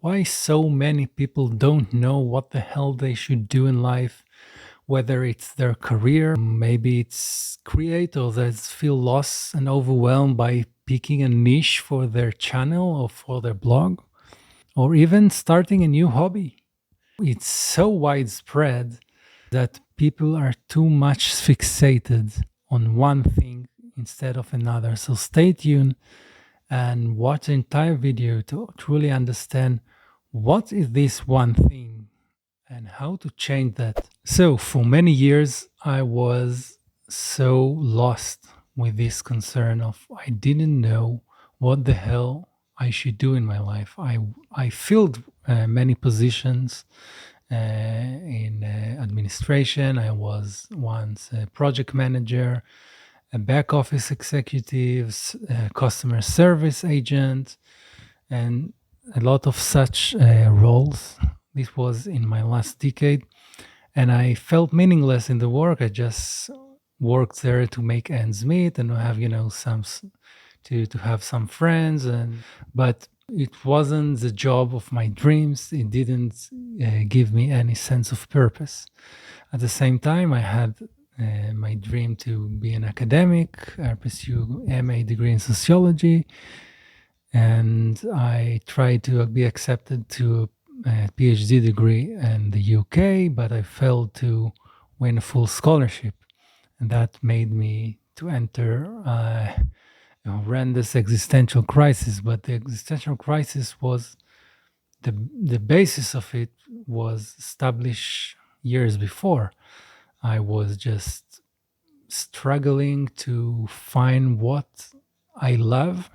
why so many people don't know what the hell they should do in life, whether it's their career, maybe it's creators that feel lost and overwhelmed by picking a niche for their channel or for their blog, or even starting a new hobby. It's so widespread that people are too much fixated on one thing instead of another. So stay tuned and watch the entire video to truly understand what is this one thing and how to change that. So, for many years, I was so lost with this concern of I didn't know what the hell I should do in my life. I filled many positions in administration. I was once a project manager, a back office executive, customer service agent, and a lot of such roles. This was in my last decade, and I felt meaningless in the work. I just worked there to make ends meet and have some to have some friends, and but it wasn't the job of my dreams. It didn't give me any sense of purpose. At the same time, I had my dream to be an academic. I pursue MA degree in sociology, and I tried to be accepted to a PhD degree in the UK, but I failed to win a full scholarship, and that made me to enter a horrendous existential crisis. But the existential crisis was the basis of it was established years before. I was just struggling to find what I love.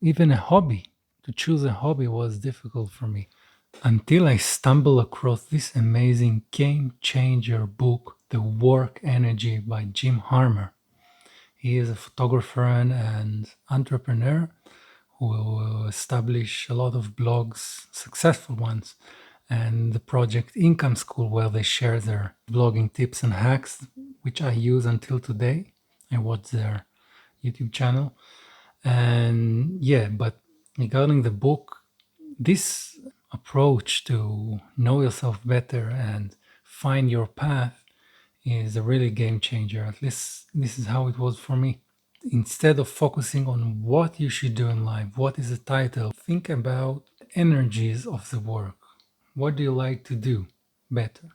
Even a hobby, to choose a hobby was difficult for me until I stumbled across this amazing game changer book, The Work Energy by Jim Harmer. He is a photographer and entrepreneur who established a lot of blogs, successful ones, and the project Income School, where they share their blogging tips and hacks, which I use until today. I watch their YouTube channel. And yeah, but regarding the book, this approach to know yourself better and find your path is a really game changer. At least this is how it was for me. Instead of focusing on what you should do in life, what is the title, think about energies of the work. What do you like to do better?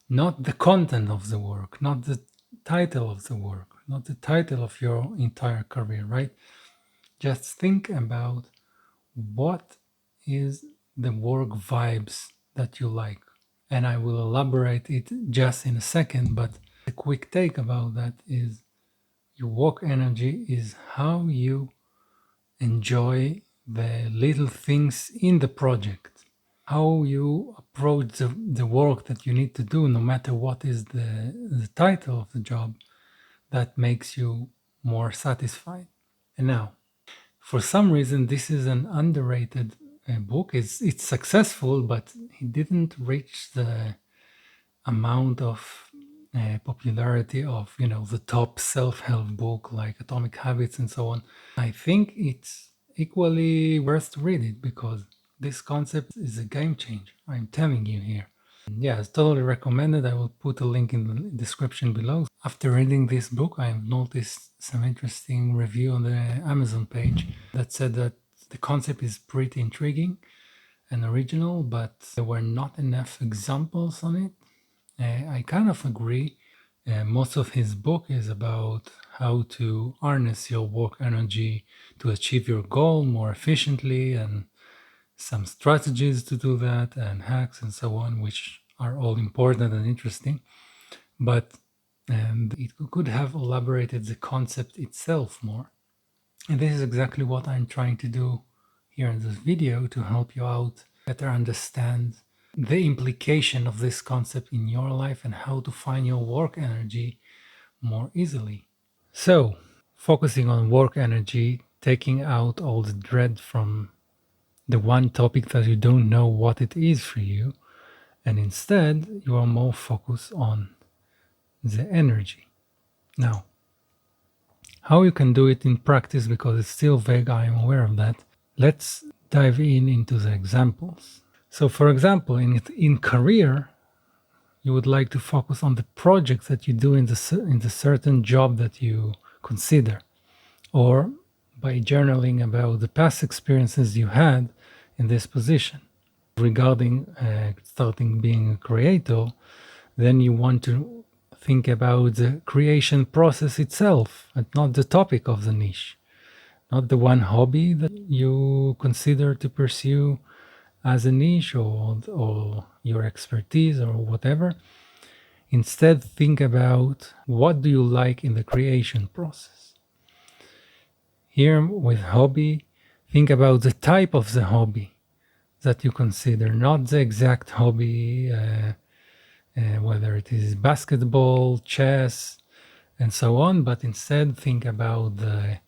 Not the content of the work, not the title of the work, not the title of your entire career, right? Just think about what is the work vibes that you like. And I will elaborate it just in a second, but a quick take about that is your work energy is how you enjoy the little things in the project, how you approach the work that you need to do, no matter what is the title of the job, that makes you more satisfied. And now, for some reason, this is an underrated book. It's successful, but it didn't reach the amount of popularity of the top self-help book like Atomic Habits and so on. I think it's equally worth to read it because this concept is a game changer. I'm telling you here. Yeah, it's totally recommended. I will put a link in the description below. After reading this book, I've noticed some interesting review on the Amazon page that said that the concept is pretty intriguing and original, but there were not enough examples on it. I kind of agree. Most of his book is about how to harness your work energy to achieve your goal more efficiently, and some strategies to do that, and hacks and so on, which are all important and interesting. But it could have elaborated the concept itself more. And this is exactly what I'm trying to do here in this video to help you out better understand the implication of this concept in your life and how to find your work energy more easily. So, focusing on work energy, taking out all the dread from the one topic that you don't know what it is for you, and instead you are more focused on the energy. Now, how you can do it in practice, because it's still vague, I am aware of that. Let's dive into the examples. So, for example, in career, you would like to focus on the projects that you do in the certain job that you consider, or by journaling about the past experiences you had in this position. Regarding starting being a creator, then you want to think about the creation process itself and not the topic of the niche, not the one hobby that you consider to pursue as a niche or your expertise or whatever. Instead, think about what do you like in the creation process. Here with hobby, think about the type of the hobby that you consider, not the exact hobby, whether it is basketball, chess, and so on, but instead think about the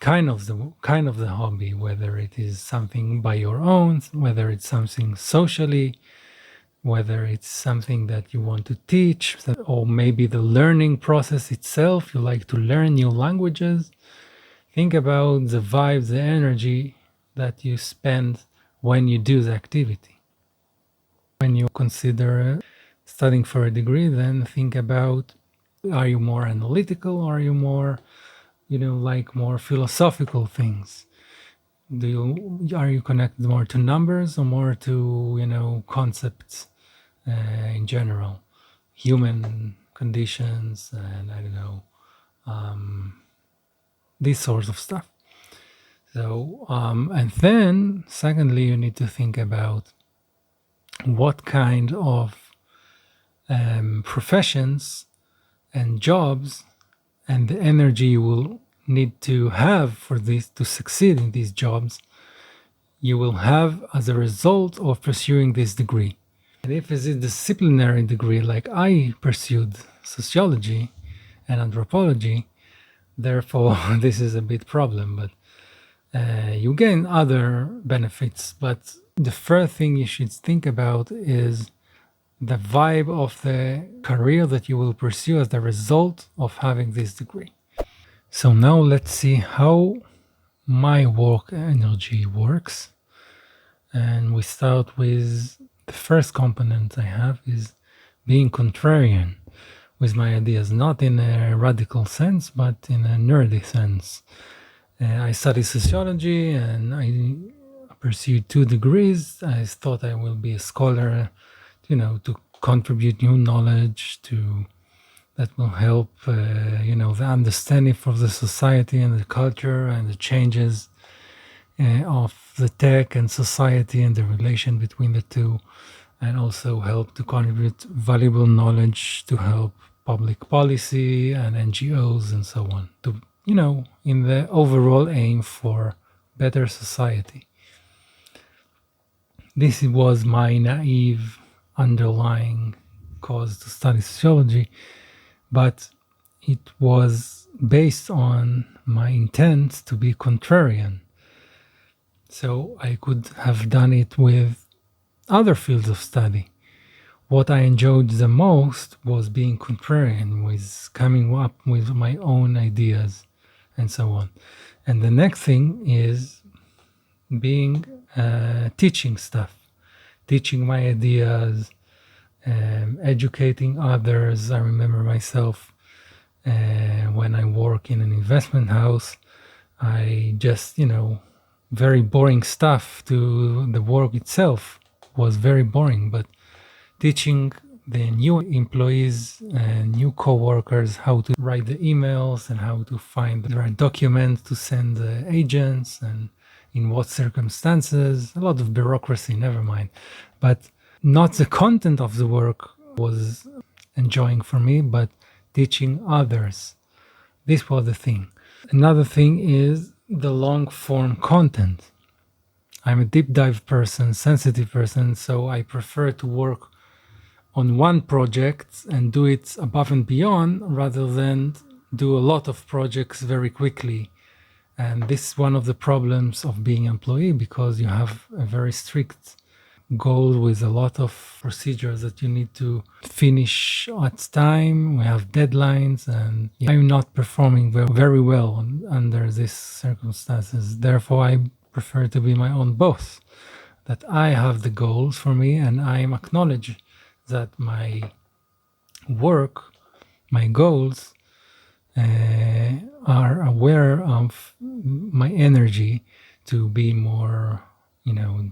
kind of the hobby, whether it is something by your own, whether it's something socially, whether it's something that you want to teach, or maybe the learning process itself, you like to learn new languages. Think about the vibe, the energy that you spend when you do the activity. When you consider studying for a degree, then think about, are you more analytical, or are you more, like more philosophical things? Are you connected more to numbers or more to concepts in general, human conditions, and I don't know, these sorts of stuff. So and then secondly, you need to think about what kind of professions and jobs and the energy you will need to have for this to succeed in these jobs you will have as a result of pursuing this degree. And if it's a disciplinary degree like I pursued sociology and anthropology, therefore this is a big problem, but you gain other benefits. But the first thing you should think about is the vibe of the career that you will pursue as the result of having this degree. So now let's see how my work energy works. And we start with the first component I have is being contrarian with my ideas, not in a radical sense, but in a nerdy sense. I study sociology and I pursued 2 degrees. I thought I will be a scholar, to contribute new knowledge that will help, the understanding of the society and the culture and the changes of the tech and society and the relation between the two, and also help to contribute valuable knowledge to help public policy and NGOs and so on, to, in the overall aim for better society. This was my naive underlying cause to study sociology, but it was based on my intent to be contrarian. So I could have done it with other fields of study. What I enjoyed the most was being contrarian, with coming up with my own ideas and so on. And the next thing is being teaching stuff, teaching my ideas, educating others. I remember myself when I work in an investment house, I just, very boring stuff to the work itself was very boring, but teaching the new employees and new co-workers how to write the emails and how to find the right documents to send the agents and in what circumstances, a lot of bureaucracy, never mind. But not the content of the work was enjoying for me, but teaching others. This was the thing. Another thing is the long form content. I'm a deep dive person, sensitive person, so I prefer to work on one project and do it above and beyond rather than do a lot of projects very quickly. And this is one of the problems of being an employee, because you have a very strict goal with a lot of procedures that you need to finish at time. We have deadlines, and I'm not performing very well under these circumstances. Therefore, I prefer to be my own boss, that I have the goals for me and I acknowledge that my work, my goals, are aware of my energy to be more,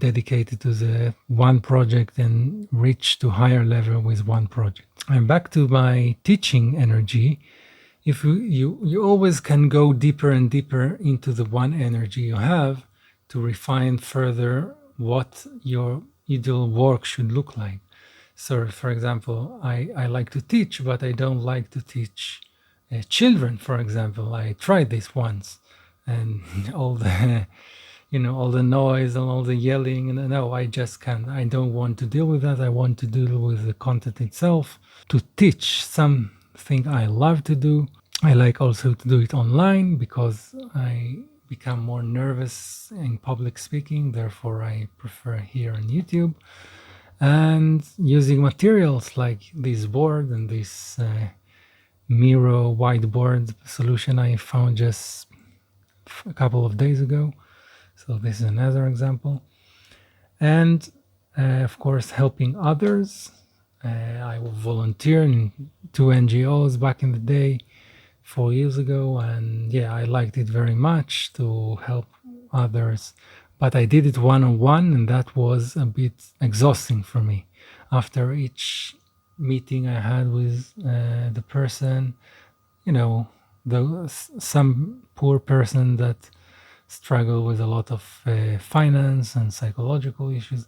dedicated to the one project and reach to higher level with one project. And back to my teaching energy, if you always can go deeper and deeper into the one energy you have to refine further what your ideal work should look like. So, for example, I like to teach, but I don't like to teach children, for example. I tried this once, and all the all the noise and all the yelling, and no, I just can't. I don't want to deal with that. I want to deal with the content itself. To teach something I love to do. I like also to do it online because I become more nervous in public speaking. Therefore, I prefer here on YouTube. And using materials like this board and this Miro whiteboard solution I found just a couple of days ago. So this is another example. And of course, helping others. I volunteered in 2 NGOs back in the day, 4 years ago. And yeah, I liked it very much to help others. But I did it one-on-one, and that was a bit exhausting for me. After each meeting I had with the person, some poor person that struggled with a lot of finance and psychological issues,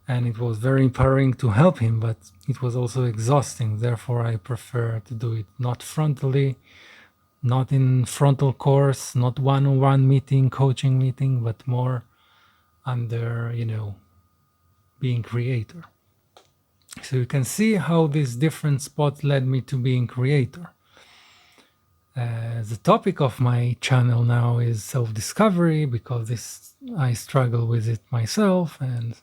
and it was very empowering to help him, but it was also exhausting. Therefore, I prefer to do it not frontally, not in frontal course, not one-on-one meeting, coaching meeting, but more under, being creator. So you can see how this different spot led me to being creator. The topic of my channel now is self-discovery, because I struggle with it myself, and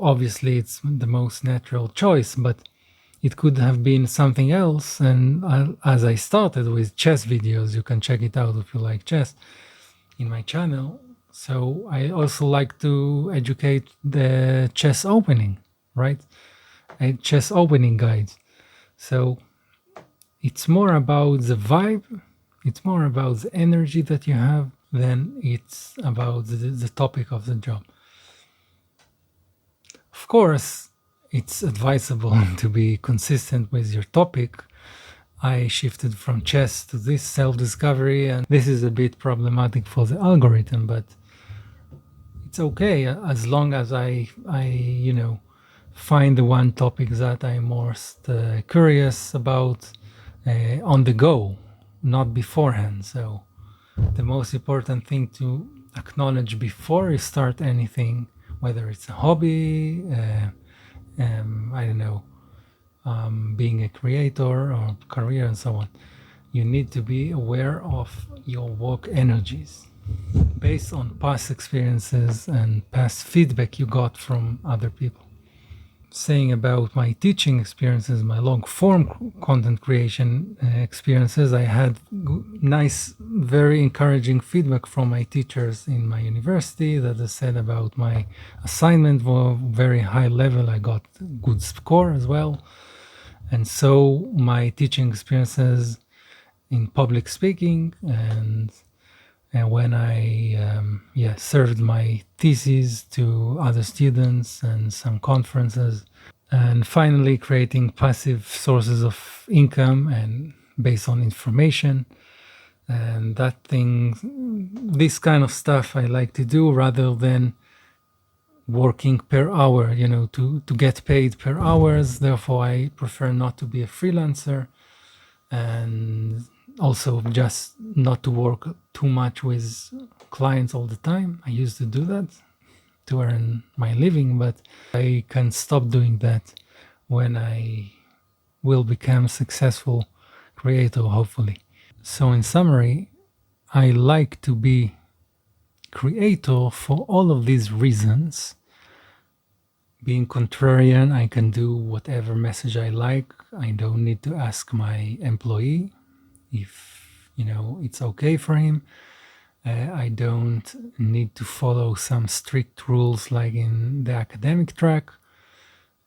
obviously it's the most natural choice, but it could have been something else. And as I started with chess videos, you can check it out if you like chess in my channel. So I also like to educate the chess opening, right? A chess opening guides. So it's more about the vibe, it's more about the energy that you have than it's about the topic of the job. Of course, it's advisable to be consistent with your topic. I shifted from chess to this self-discovery, and this is a bit problematic for the algorithm, but it's okay as long as I find the one topic that I'm most curious about on the go, not beforehand. So the most important thing to acknowledge before you start anything, whether it's a hobby, I don't know, being a creator or career and so on, you need to be aware of your work energies based on past experiences and past feedback you got from other people. Saying about my teaching experiences, my long form content creation experiences, I had nice, very encouraging feedback from my teachers in my university that they said about my assignment were very high level. I got good score as well. And so my teaching experiences in public speaking and when I served my thesis to other students and some conferences, and finally creating passive sources of income and based on information. And this kind of stuff I like to do rather than working per hour, to get paid per hours. Therefore, I prefer not to be a freelancer, and also just not to work too much with clients all the time. I used to do that to earn my living, but I can stop doing that when I will become a successful creator, hopefully. So in summary, I like to be creator for all of these reasons. Being contrarian, I can do whatever message I like. I don't need to ask my employee if it's okay for him. I don't need to follow some strict rules like in the academic track.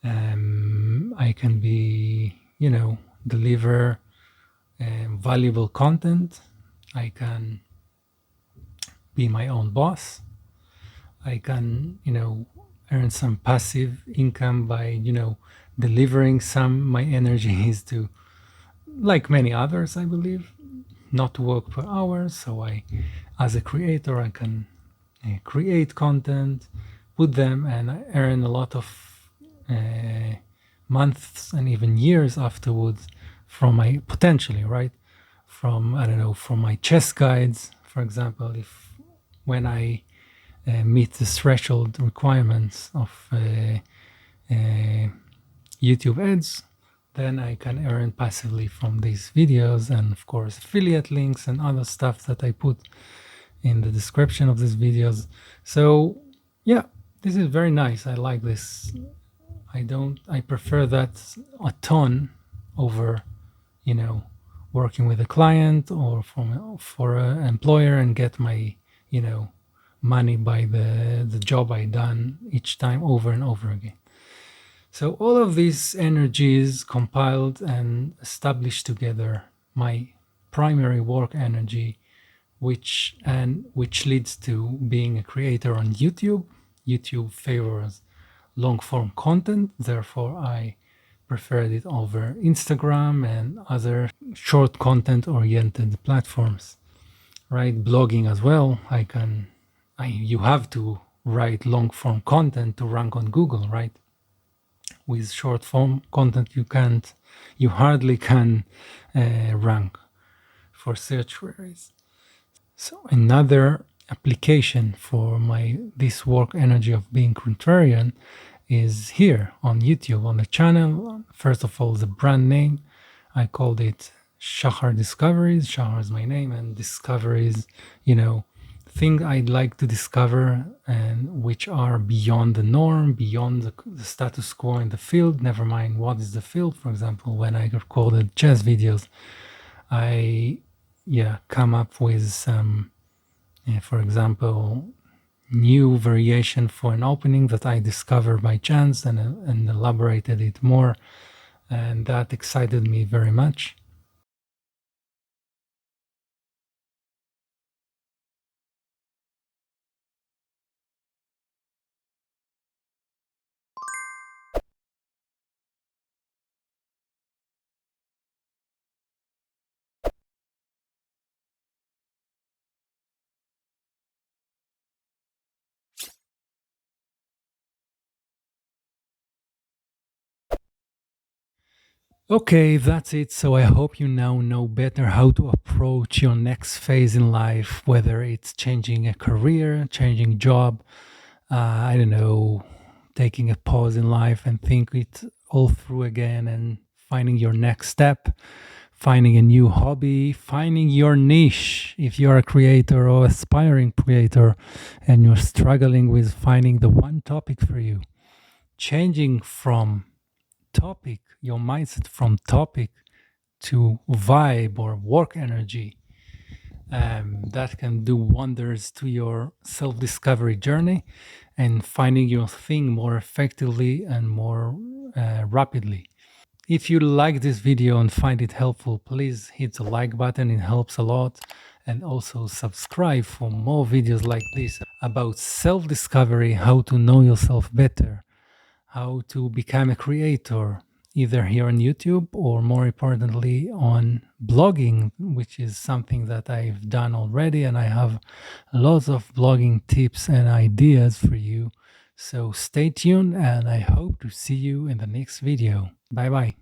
I can be, deliver valuable content. I can be my own boss. I can, earn some passive income by, delivering some my energies to, like many others, I believe, not work per hour. So as a creator, I can create content, put them, and I earn a lot of months and even years afterwards from my potentially, right? From, I don't know, from my chess guides, for example, if when I meet the threshold requirements of YouTube ads, then I can earn passively from these videos, and of course affiliate links and other stuff that I put in the description of these videos. So yeah, this is very nice. I like this. I prefer that a ton over, working with a client or for an employer and get my, money by the job I done each time over and over again. So all of these energies compiled and established together my primary work energy, which leads to being a creator on YouTube. YouTube favors long form content, therefore I preferred it over Instagram and other short content oriented platforms. Right, blogging as well. You have to write long form content to rank on Google, right? With short form content, you hardly can rank for search queries. So another application for this work energy of being contrarian is here on YouTube on the channel. First of all, the brand name, I called it Shahar Discoveries. Shahar is my name, and discoveries, things I'd like to discover and which are beyond the norm, beyond the status quo in the field. Never mind what is the field. For example, when I recorded chess videos, I come up with some, for example, new variation for an opening that I discovered by chance and elaborated it more, and that excited me very much. Okay, that's it. So I hope you now know better how to approach your next phase in life, whether it's changing a career, changing job, I don't know, taking a pause in life and think it all through again and finding your next step, finding a new hobby, finding your niche. If you're a creator or aspiring creator and you're struggling with finding the one topic for you, changing from topic, your mindset from topic to vibe or work energy, that can do wonders to your self discovery journey and finding your thing more effectively and more rapidly. If you like this video and find it helpful, please hit the like button, it helps a lot. And also subscribe for more videos like this about self discovery, how to know yourself better, how to become a creator, either here on YouTube or more importantly on blogging, which is something that I've done already. And I have lots of blogging tips and ideas for you. So stay tuned and I hope to see you in the next video. Bye bye.